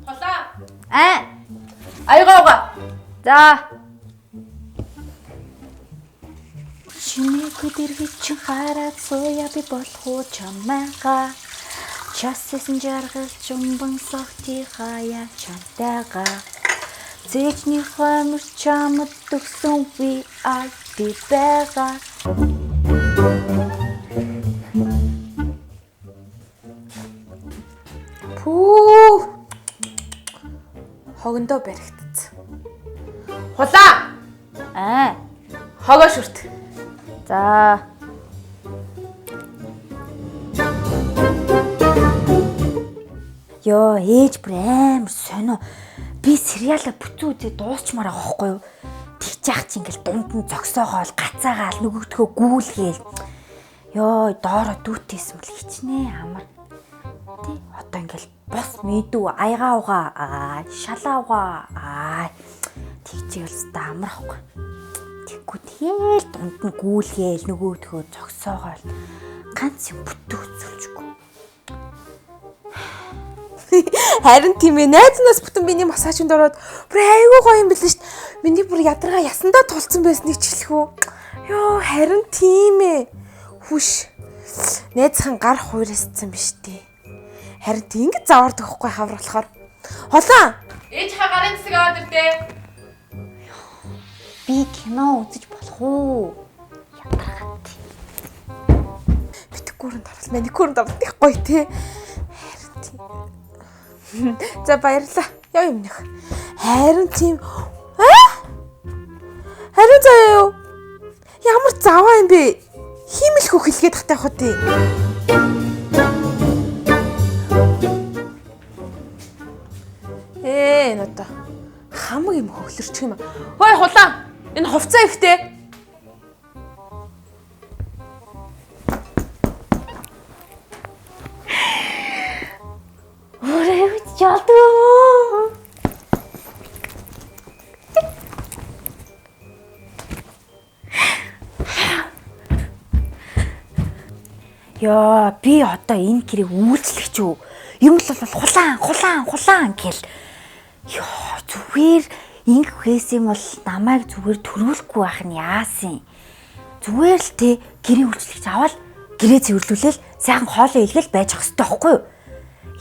Холаа. Аягаа. За. Чиний дэргэж чин хараад сууя би болох уу чамайгаа. Чассэн жаргалж умбан согти хаяа чамтайгаа. Зэжний хоймор чамд төгсөн би байгаа. Пүү. Хогондоо баригдсан. Холаа. Хогоо шүрт. За. Ёо, ээж бүр амар сонио. Би сериалаа бүтэн үзээ дуусчмаар байгаа байхгүй юу? Тэгж яах чи ингээл дунд нь зогсоогоол гацаагаал нөгөөдхөө гүүлгээл. Ёо, доороо дүүтээс үл хичнээн амар. Тэ одоо ингээл бос мэдүү аягаа угаа, шалаа угаа. Тэгжээл өстө амар ахгүй. Тэггүй тэгэл дунд нь гүүлгээл нөгөөдхөө зогсоогоол ганц юм бүтэн үзүүлчихгүй. Харин тийм ээ, найзнаас бүтэн миний массажинд ороод бүр айгүй гоё юм билээ шүү дээ. Миний бүр ядаргаа ясандаа тулцсан байсныг чихлэхүү. Йоо, харин тийм ээ. Хүш. Найзхан гар хуурайсцсан биш дээ. Харин тийм ингэ заваардаг байхгүй хавруулахаар. Холоо. Ээж ха гарын цэцэг аваад ирдээ. Би кино үзэж болох уу? Ядаргаа. Битгүүрэнд орол, маникюрнд орол их гоё те. Харин тийм. За баярлаа. Яа юм нэх. Харин тийм. Харин заяа юу? Ямар заваа юм бэ? Химэл хөхөлгээд тахтай хот тий. Нөтө. Хамаг юм хөхлөрчих юм. Хой хулаа. Энэ хувцас ихтэй. Өрөөж жолдоо. Яа, би одоо энэ гэрийг үйлчлэгч үү? Юм л бол хулаан гэл. Яа, зүгээр ингэхээс юм бол намайг зүгээр төрүүлэхгүй байх нь яасан. Зүгээр л те гэрийн үйлчлэгч аваад гэрээ цэвэрлүүлээл сайхан хоолоо илгээл байж ах хэрэгтэй байхгүй юу?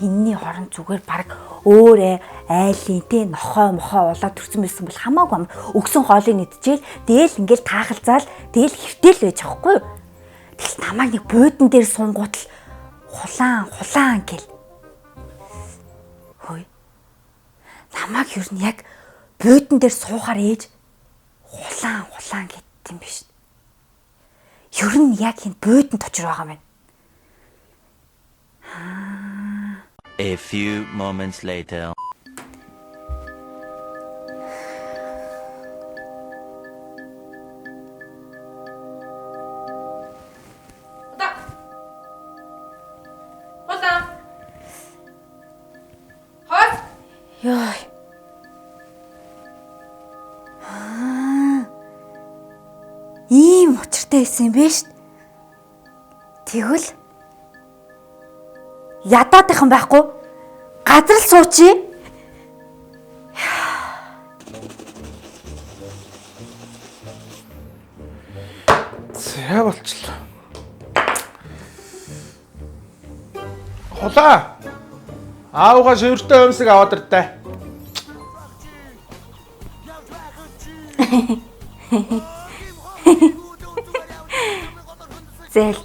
Энийний хорон зүгээр баг өөрөө айлын те нохоо улаад төрсөн байсан бол хамаагүй амар өгсөн хоолыг нэдчихээл дээл ингээл таахалзаал дээл хэвтэл байж байхгүй юу? Тэгэл намайг нэг буудан дээр сунгуут л хулаан гэл. Хөөе. Намайг юу н яг буудан дээр суухаар ээж хулаан гэдэг юм биш. Юу н яг энэ буудан точор байгаа юм. A few moments later. Холаа. Хой. Яа. Ийм учиртай байсан юм биш. Тэгвэл ядаадах юм байхгүй. Газар л суучи. Зэ болчлоо. Холаа. Аавга шивэртэй өмсөг аваад ирдэ. Зэл.